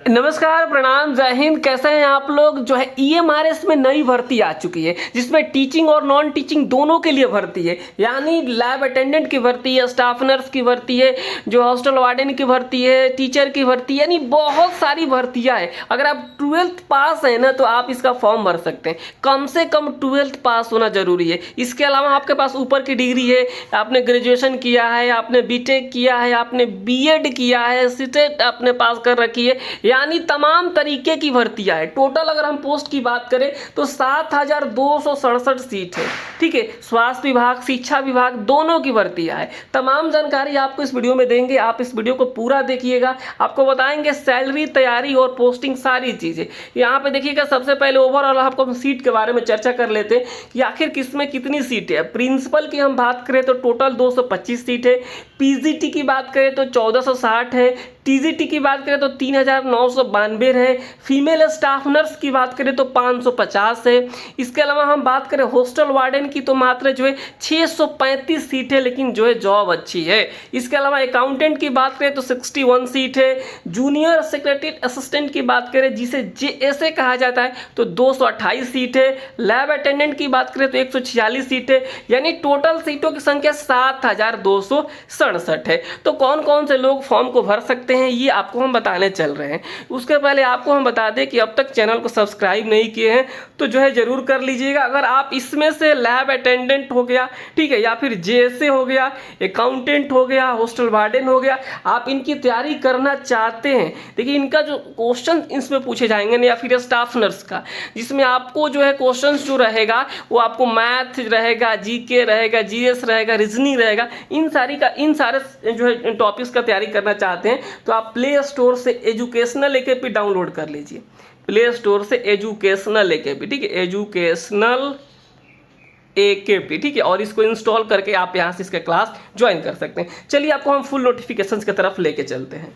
नमस्कार, प्रणाम, जय हिंद। कैसे हैं आप लोग। जो है ईएमआरएस में नई भर्ती आ चुकी है जिसमें टीचिंग और नॉन टीचिंग दोनों के लिए भर्ती है। यानी लैब अटेंडेंट की भर्ती है, स्टाफ नर्स की भर्ती है, जो हॉस्टल वार्डन की भर्ती है, टीचर की भर्ती है, यानी बहुत सारी भर्तियां हैं। अगर आप 12th पास है ना तो आप इसका फॉर्म भर सकते हैं। कम से कम 12th पास होना जरूरी है। इसके अलावा आपके पास ऊपर की डिग्री है, आपने ग्रेजुएशन किया है, आपने बीटेक किया है, आपने बीएड किया है, सीटेट आपने पास कर रखी है, यानी तमाम तरीके की भर्तियां है। टोटल अगर हम पोस्ट की बात करें तो 7,267 सीट है। ठीक है, स्वास्थ्य विभाग, शिक्षा विभाग दोनों की भर्तियां है। तमाम जानकारी आपको इस वीडियो में देंगे, आप इस वीडियो को पूरा देखिएगा। आपको बताएंगे सैलरी, तैयारी और पोस्टिंग, सारी चीजें। यहाँ पे देखिएगा, सबसे पहले ओवरऑल आपको हम सीट के बारे में चर्चा कर लेते हैं कि आखिर किसमें कितनी सीट है। प्रिंसिपल की हम बात करें तो टोटल 225 सीट है। पीजीटी की बात करें तो 1460 है। टीजीटी की बात करें तो 3,992 है। फीमेल स्टाफ नर्स की बात करें तो 550 है। इसके अलावा हम बात करें हॉस्टल वार्डन की तो मात्र जो है 635 सीट है, लेकिन जो है जॉब अच्छी है। इसके अलावा अकाउंटेंट की बात करें तो 61 सीट है। जूनियर सेक्रेटरी असिस्टेंट की बात करें जिसे जेएसए कहा जाता है तो 228 सीट है। लैब अटेंडेंट की बात करें तो 146 सीट है। यानी टोटल सीटों की संख्या 7,267 है। तो कौन कौन से लोग फॉर्म को भर सकते हैं ये आपको हम बताने चल रहे हैं। उसके पहले आपको हम बता दें कि अब तक चैनल को सब्सक्राइब नहीं किए हैं तो जो है जरूर कर लीजिएगा। अगर आप इसमें से लैब अटेंडेंट हो गया, ठीक है, या फिर जेएसए हो गया, अकाउंटेंट हो गया, हॉस्टल वार्डन हो गया, आप इनकी तैयारी करना चाहते हैं, देखिए इनका जो क्वेश्चन इसमें पूछे जाएंगे ना, या फिर स्टाफ नर्स का, जिसमें आपको जो है क्वेश्चन जो रहेगा वो आपको मैथ रहेगा, जीके रहेगा, जीएस रहेगा, रीजनिंग रहेगा, इन सारे जो है टॉपिक्स का तैयारी करना चाहते हैं तो आप प्ले स्टोर से एजुकेशनल एकेपी डाउनलोड कर लीजिए। प्ले स्टोर से एजुकेशनल एकेपी, ठीक है, एजुकेशनल एकेपी, ठीक है, और इसको इंस्टॉल करके आप यहाँ से इसका क्लास ज्वाइन कर सकते हैं। चलिए आपको हम फुल नोटिफिकेशंस की तरफ लेके चलते हैं।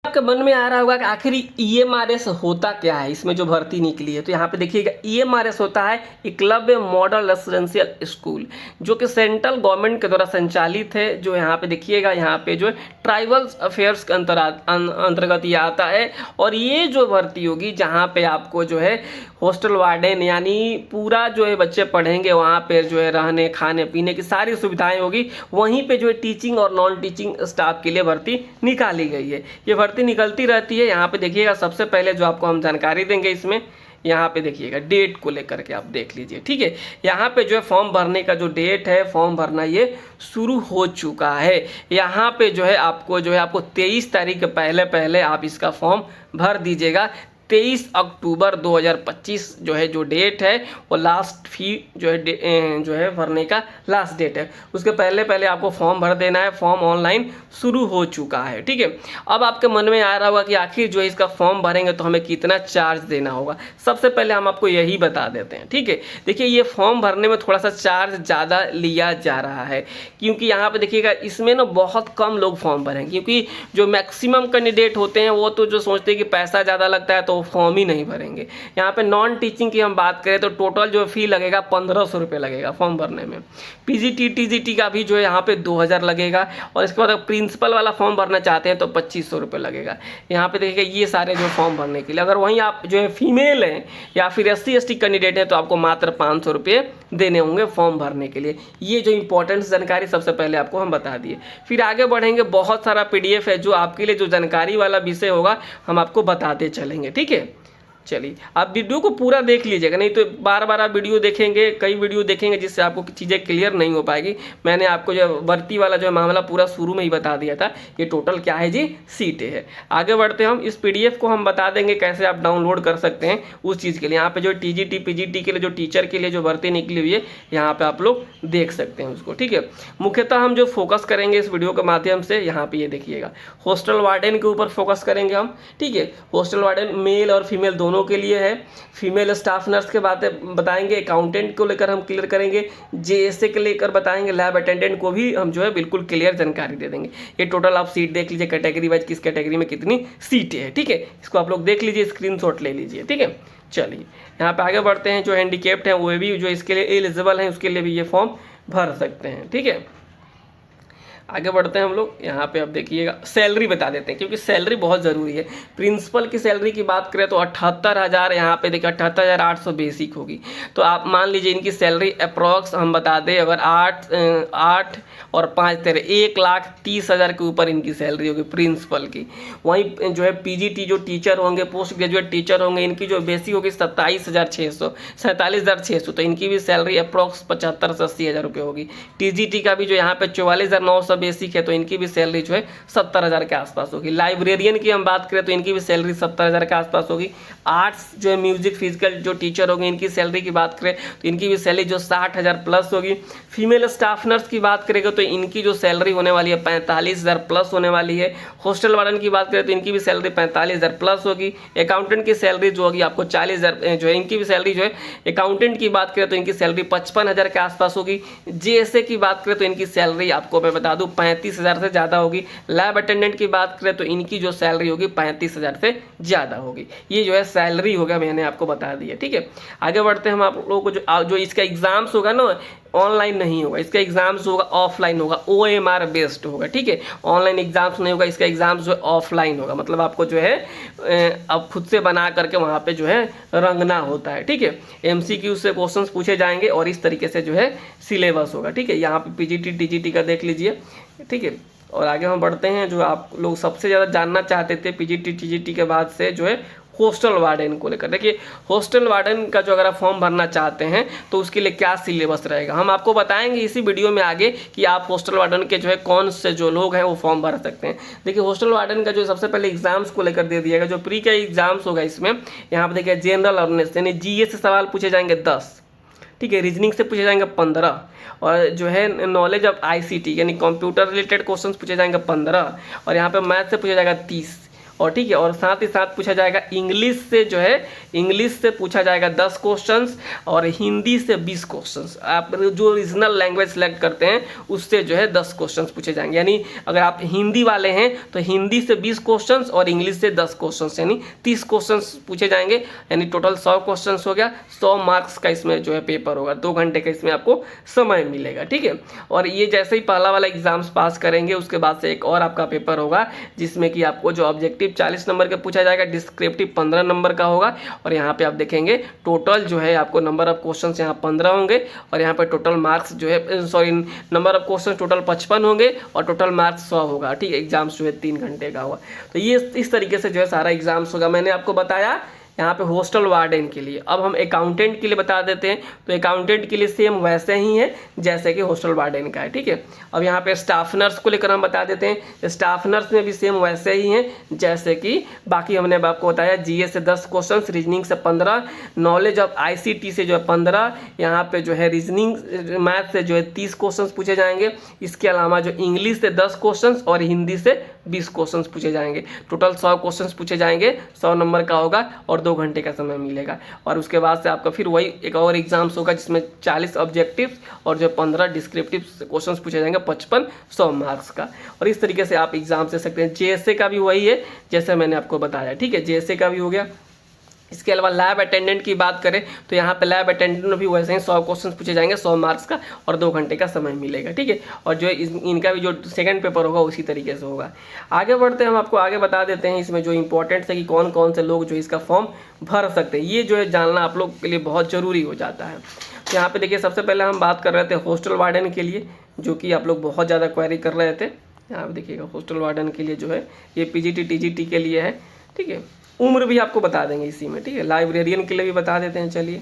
आपके मन में आ रहा होगा कि आखिर ईएमआरएस होता क्या है, इसमें जो भर्ती निकली है। तो यहाँ पे देखिएगा, ईएमआरएस होता है एकलव्य मॉडल रेसिडेंशियल स्कूल, जो कि सेंट्रल गवर्नमेंट के द्वारा संचालित है। जो यहाँ पे देखिएगा, यहाँ पे जो है ट्राइबल्स अफेयर्स के अंतर्गत ये आता है। और ये जो भर्ती होगी जहाँ पे आपको जो है हॉस्टल वार्डन, यानी पूरा जो है बच्चे पढ़ेंगे, वहाँ पे जो है रहने खाने पीने की सारी सुविधाएं होगी। वहीं पे जो है टीचिंग और नॉन टीचिंग स्टाफ के लिए भर्ती निकाली गई है। ये भर्ती निकलती रहती है। यहाँ पे देखिएगा, सबसे पहले जो आपको हम जानकारी देंगे इसमें, यहाँ पे देखिएगा डेट को लेकर के आप देख लीजिए, ठीक है। यहाँ पे जो है फॉर्म भरने का जो डेट है, फॉर्म भरना ये शुरू हो चुका है। यहाँ पे जो है आपको 23 तारीख के पहले आप इसका फॉर्म भर दीजिएगा। 23 अक्टूबर 2025 जो है जो डेट है वो लास्ट फी जो है भरने का लास्ट डेट है। उसके पहले आपको फॉर्म भर देना है। फॉर्म ऑनलाइन शुरू हो चुका है, ठीक है। अब आपके मन में आ रहा होगा कि आखिर जो है इसका फॉर्म भरेंगे तो हमें कितना चार्ज देना होगा। सबसे पहले हम आपको यही बता देते हैं, ठीक है। देखिए, ये फॉर्म भरने में थोड़ा सा चार्ज ज़्यादा लिया जा रहा है, क्योंकि यहाँ पे देखिएगा इसमें ना बहुत कम लोग फॉर्म भरेंगे, क्योंकि जो मैक्सिमम कैंडिडेट होते हैं वो तो जो सोचते हैं कि पैसा ज़्यादा लगता है तो फॉर्म ही नहीं भरेंगे। यहाँ पे नॉन टीचिंग की हम बात करें तो टोटल जो फी लगेगा 1500 रुपये लगेगा फॉर्म भरने में। पीजीटी टीजीटी का भी जो है यहाँ पे 2000 लगेगा। और इसके बाद प्रिंसिपल वाला फॉर्म भरना चाहते हैं तो 2500 रुपये लगेगा। यहाँ पे देखिएगा ये सारे जो फॉर्म भरने के लिए, अगर वहीं आप जो है फीमेल हैं या फिर SC/ST कैंडिडेट हैं तो आपको मात्र 500 रुपये देने होंगे फॉर्म भरने के लिए। ये जो इंपॉर्टेंट जानकारी सबसे पहले आपको हम बता दिए। फिर आगे बढ़ेंगे, बहुत सारा PDF है जो आपके लिए जो जानकारी वाला विषय होगा हम आपको बताते चलेंगे, ठीक है। चलिए, आप वीडियो को पूरा देख लीजिएगा, नहीं तो बार बार आप वीडियो देखेंगे, कई वीडियो देखेंगे जिससे आपको चीज़ें क्लियर नहीं हो पाएगी। मैंने आपको जो भर्ती वाला जो मामला पूरा शुरू में ही बता दिया था। ये टोटल क्या है जी, सीटें है। आगे बढ़ते हम, इस PDF को हम बता देंगे कैसे आप डाउनलोड कर सकते हैं उस चीज़ के लिए। यहाँ पे जो TGT PGT के लिए जो टीचर के लिए जो भर्ती निकली हुई है, यहाँ पर आप लोग देख सकते हैं उसको, ठीक है। मुख्यतः हम जो फोकस करेंगे इस वीडियो के माध्यम से, यहाँ पे ये देखिएगा, हॉस्टल वार्डन के ऊपर फोकस करेंगे हम, ठीक है। हॉस्टल वार्डन मेल और फीमेल दोनों के लिए है। फीमेल स्टाफ नर्स के बातें बताएंगे, अकाउंटेंट को लेकर हम क्लियर करेंगे, जेएसए के लेकर बताएंगे, लैब अटेंडेंट को भी हम जो है बिल्कुल क्लियर जानकारी दे देंगे। ये टोटल आप सीट देख लीजिए, कैटेगरी वाइज किस कैटेगरी में कितनी सीटें हैं, ठीक है। इसको आप लोग देख लीजिए, स्क्रीनशॉट ले लीजिए, ठीक है। चलिए यहाँ पे आगे बढ़ते हैं। जो हैंडीकेप्ड हैं वो भी जो इसके लिए एलिजिबल हैं उसके लिए भी ये फॉर्म भर सकते हैं, ठीक है। आगे बढ़ते हैं हम लोग। यहाँ पे अब देखिएगा सैलरी बता देते हैं, क्योंकि सैलरी बहुत ज़रूरी है। प्रिंसिपल की सैलरी की बात करें तो 78,000, यहाँ पे देखिए 78,800 बेसिक होगी। तो आप मान लीजिए इनकी सैलरी अप्रॉक्स हम बता दें, अगर 8 और 5 13 1,30,000 के ऊपर इनकी सैलरी होगी प्रिंसिपल की। वहीं जो है पीजीटी जो टीचर होंगे, पोस्ट ग्रेजुएट टीचर होंगे, इनकी जो बेसिक होगी 47,600 तो इनकी भी सैलरी अप्रॉक्स 75,000 से 80,000 रुपये होगी। टीजीटी का भी जो यहाँ पे 44,900 बेसिक है, तो इनकी भी सैलरी जो है 70,000 के आसपास होगी। लाइब्रेरियन की हम बात करें तो इनकी भी सैलरी 70,000 के आसपास होगी। आर्ट्स जो है म्यूजिक फिजिकल जो टीचर होंगे, इनकी सैलरी की बात करें तो इनकी भी सैलरी जो 60,000 प्लस होगी। फीमेल स्टाफ नर्स की बात करेंगे तो इनकी जो सैलरी होने वाली है 45,000 प्लस होने वाली है। हॉस्टल वार्डन की बात करें तो इनकी भी सैलरी 45,000 प्लस होगी। अकाउंटेंट की सैलरी जो होगी आपको 40,000 जो है इनकी भी सैलरी जो है, अकाउंटेंट की बात करें तो इनकी सैलरी 55,000 के आसपास होगी। जेएसए की बात करें तो इनकी सैलरी आपको मैं बता दूं 35,000 से ज़्यादा होगी। लैब अटेंडेंट की बात करें तो इनकी जो सैलरी होगी 35,000 से ज़्यादा होगी। ये जो है सैलरी होगा, मैंने आपको बता दिया। ठीक है, आगे बढ़ते हैं हम। आप लोगों को जो इसका एग्जाम्स होगा ना, ऑनलाइन नहीं होगा, इसका एग्जाम्स होगा ऑफलाइन होगा, OMR बेस्ड होगा। ठीक है, ऑनलाइन एग्जाम्स नहीं होगा, इसका एग्जाम्स जो है ऑफलाइन होगा। मतलब आपको जो है अब खुद से बना करके वहाँ पे जो है रंगना होता है। ठीक है, MCQ से क्वेश्चंस पूछे जाएंगे और इस तरीके से जो है सिलेबस होगा। ठीक है, यहाँ पे PGT TGT का देख लीजिए। ठीक है, और आगे हम बढ़ते हैं। जो आप लोग सबसे ज़्यादा जानना चाहते थे PGT TGT के बाद से जो है हॉस्टल वार्डन को लेकर, देखिए हॉस्टल वार्डन का जो अगर आप फॉर्म भरना चाहते हैं तो उसके लिए क्या सिलेबस रहेगा, हम आपको बताएंगे इसी वीडियो में आगे कि आप हॉस्टल वार्डन के जो है कौन से जो लोग हैं वो फॉर्म भर सकते हैं। देखिए हॉस्टल वार्डन का जो सबसे पहले एग्जाम्स को लेकर दे दिएगा, जो प्री का एग्जाम्स होगा इसमें यहाँ पर देखिए जनरल अवेयरनेस यानी GS से सवाल पूछे जाएंगे 10। ठीक है, रीजनिंग से पूछे जाएंगे 15, और जो है नॉलेज ऑफ ICT यानी कंप्यूटर रिलेटेड क्वेश्चंस पूछे जाएंगे 15, और यहाँ पे मैथ से पूछा जाएगा 30। और ठीक है, और साथ ही साथ पूछा जाएगा इंग्लिश से, जो है इंग्लिश से पूछा जाएगा 10 क्वेश्चंस और हिंदी से 20 क्वेश्चंस। आप जो रीजनल लैंग्वेज सेलेक्ट करते हैं उससे जो है 10 क्वेश्चंस पूछे जाएंगे। यानी अगर आप हिंदी वाले हैं तो हिंदी से 20 क्वेश्चंस और इंग्लिश से 10 क्वेश्चंस, यानी 30 क्वेश्चंस पूछे जाएंगे। यानी टोटल 100 क्वेश्चंस हो गया। 100 मार्क्स का इसमें जो है पेपर होगा, 2 घंटे का इसमें आपको समय मिलेगा। ठीक है, और ये जैसे ही पहला वाला एग्जाम्स पास करेंगे उसके बाद से एक और आपका पेपर होगा जिसमें कि आपको जो ऑब्जेक्टिव 40 नंबर का पूछा जाएगा, डिस्क्रिप्टिव 15 नंबर का होगा। और यहाँ पे आप देखेंगे टोटल जो है आपको नंबर ऑफ क्वेश्चंस यहाँ 15 होंगे, और यहाँ पे टोटल मार्क्स जो है sorry number of question total 55 होंगे और टोटल मार्क्स 100 होगा। ठीक है, एग्जाम्स जो है 3 घंटे का होगा। तो ये इस तरीके से जो है सारा एग्जाम्स होगा। मैंने आपको बताया यहाँ पे हॉस्टल वार्डन के लिए। अब हम अकाउंटेंट के लिए बता देते हैं, तो अकाउंटेंट के लिए सेम वैसे ही है जैसे कि हॉस्टल वार्डन का है। ठीक है, अब यहाँ पे स्टाफ नर्स को लेकर हम बता देते हैं। स्टाफ नर्स में भी सेम वैसे ही है जैसे कि बाकी हमने आपको बताया। GS से 10 क्वेश्चन, रीजनिंग से 15, नॉलेज ऑफ ICT से जो है 15, यहाँ पे जो है रीजनिंग मैथ से जो है 30 क्वेश्चन पूछे जाएंगे। इसके अलावा जो इंग्लिश से 10 क्वेश्चन और हिंदी से 20 क्वेश्चन पूछे जाएंगे। टोटल 100 क्वेश्चन पूछे जाएंगे, 100 नंबर का होगा और 2 घंटे का समय मिलेगा। और उसके बाद से आपका फिर वही एक और एग्जाम्स होगा जिसमें 40 ऑब्जेक्टिव्स और जो 15 डिस्क्रिप्टिव क्वेश्चंस पूछे जाएंगे 55 100 मार्क्स का। और इस तरीके से आप एग्जाम दे सकते हैं। JSA का भी वही है जैसे मैंने आपको बताया। ठीक है, JSA का भी हो गया। इसके अलावा लैब अटेंडेंट की बात करें तो यहाँ पे लैब अटेंडेंट में भी वैसे ही 100 क्वेश्चन पूछे जाएंगे, 100 मार्क्स का, और 2 घंटे का समय मिलेगा। ठीक है, और जो इनका भी जो सेकंड पेपर होगा उसी तरीके से होगा। आगे बढ़ते हैं, हम आपको आगे बता देते हैं इसमें जो इंपॉर्टेंट है कि कौन कौन से लोग जो इसका फॉर्म भर सकते हैं। ये जो है जानना आप लोग के लिए बहुत ज़रूरी हो जाता है। तो यहाँ पर देखिए सबसे पहले हम बात कर रहे थे हॉस्टल वार्डन के लिए, जो कि आप लोग बहुत ज़्यादा क्वेरी कर रहे थे। यहाँ पर देखिएगा हॉस्टल वार्डन के लिए जो है ये PGT TGT के लिए है। ठीक है, उम्र भी आपको बता देंगे इसी में। ठीक है, लाइब्रेरियन के लिए भी बता देते हैं। चलिए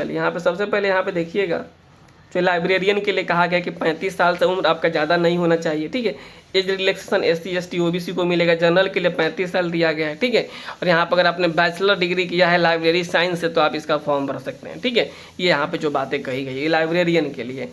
यहाँ पे सबसे पहले यहाँ पे देखिएगा जो लाइब्रेरियन के लिए कहा गया कि 35 साल से उम्र आपका ज़्यादा नहीं होना चाहिए। ठीक है, age relaxation SC ST OBC को मिलेगा। जनरल के लिए 35 साल दिया गया है। ठीक है, और यहाँ पर अगर आपने बैचलर डिग्री किया है लाइब्रेरी साइंस से तो आप इसका फॉर्म भर सकते हैं। ठीक है, ये यहाँ पे जो बातें कही गई है लाइब्रेरियन के लिए।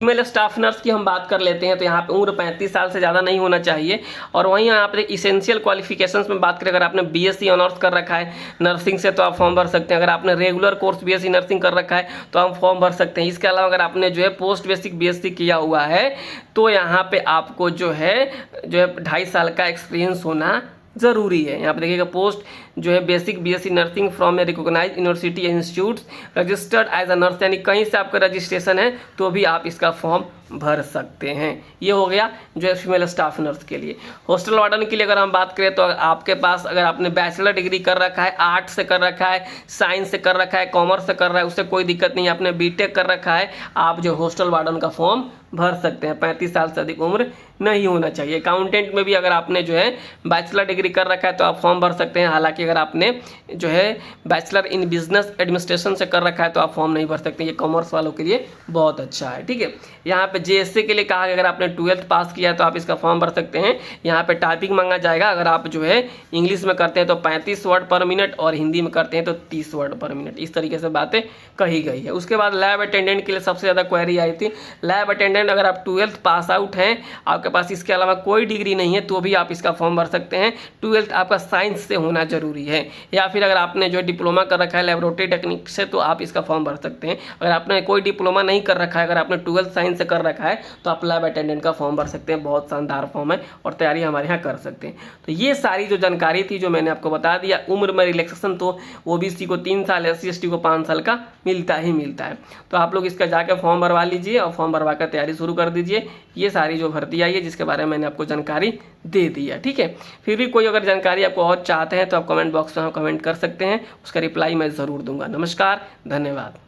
फीमेल स्टाफ नर्स की हम बात कर लेते हैं तो यहाँ पे उम्र 35 साल से ज़्यादा नहीं होना चाहिए। और वहीं यहाँ पे इसेंशियल क्वालिफिकेशंस में बात करें, अगर आपने BSc ऑनर्स कर रखा है नर्सिंग से तो आप फॉर्म भर सकते हैं। अगर आपने रेगुलर कोर्स BSc नर्सिंग कर रखा है तो आप फॉर्म भर सकते हैं। इसके अलावा अगर आपने जो है पोस्ट बेसिक BSc किया हुआ है तो यहाँ पे आपको जो है 2.5 साल का एक्सपीरियंस होना ज़रूरी है। यहाँ पे देखिएगा पोस्ट जो है basic BSc nursing from a recognised university institute registered as a nurse, यानी कहीं से आपका रजिस्ट्रेशन है तो भी आप इसका फॉर्म भर सकते हैं। ये हो गया जो है फीमेल स्टाफ नर्स के लिए। हॉस्टल वार्डन के लिए अगर हम बात करें तो आपके पास अगर आपने बैचलर डिग्री कर रखा है, आर्ट से कर रखा है, साइंस से कर रखा है, कॉमर्स से कर रहा है, उससे कोई दिक्कत नहीं है। आपने बीटेक कर रखा है, आप जो हॉस्टल वार्डन का फॉर्म भर सकते हैं। 35 साल से अधिक उम्र नहीं होना चाहिए। अकाउंटेंट में भी अगर आपने जो है बैचलर डिग्री कर रखा है तो आप फॉर्म भर सकते हैं। हालांकि अगर आपने जो है बैचलर इन बिजनेस एडमिनिस्ट्रेशन से कर रखा है तो आप फॉर्म नहीं भर सकते। ये कॉमर्स वालों के लिए बहुत अच्छा है, ठीक है। यहाँ पे JSC के लिए कहा कि अगर आपने 12th पास किया है तो आप इसका फॉर्म भर सकते हैं। यहाँ पे टाइपिंग मांगा जाएगा। अगर आप जो है इंग्लिश में करते हैं तो 35 वर्ड पर मिनट और हिंदी में करते हैं तो 30 वर्ड पर मिनट। इस तरीके से बातें कही गई है। उसके बाद लैब अटेंडेंट के लिए सबसे ज़्यादा क्वेरी आई थी। लैब अटेंडेंट अगर आप 12th पास आउट हैं, आपके पास इसके अलावा कोई डिग्री नहीं है तो भी आप इसका फॉर्म भर सकते हैं। 12th आपका साइंस से होना जरूरी है, या फिर अगर आपने जो डिप्लोमा कर रखा है लेबोरेटरी टेक्निक से तो आप इसका फॉर्म भर सकते हैं। अगर आपने कोई डिप्लोमा नहीं कर रखा है, अगर आपने 12th साइंस से कर रखा है तो आप लैब अटेंडेंट का फॉर्म भर सकते हैं। बहुत शानदार फॉर्म है और तैयारी हमारे यहाँ कर सकते हैं। तो ये सारी जो जानकारी थी जो मैंने आपको बता दिया। उम्र में रिलैक्सेशन तो OBC को 3 साल, SC ST को 5 साल का मिलता ही मिलता है। तो आप लोग इसका जाकर फॉर्म भरवा लीजिए और फॉर्म भरवा कर तैयारी शुरू कर दीजिए। ये सारी जो भर्ती आई है जिसके बारे में मैंने आपको जानकारी दे दी है, ठीक है। फिर भी कोई अगर जानकारी आपको और चाहते हैं तो आप कमेंट बॉक्स में कमेंट कर सकते हैं, उसका रिप्लाई मैं ज़रूर दूंगा। नमस्कार, धन्यवाद।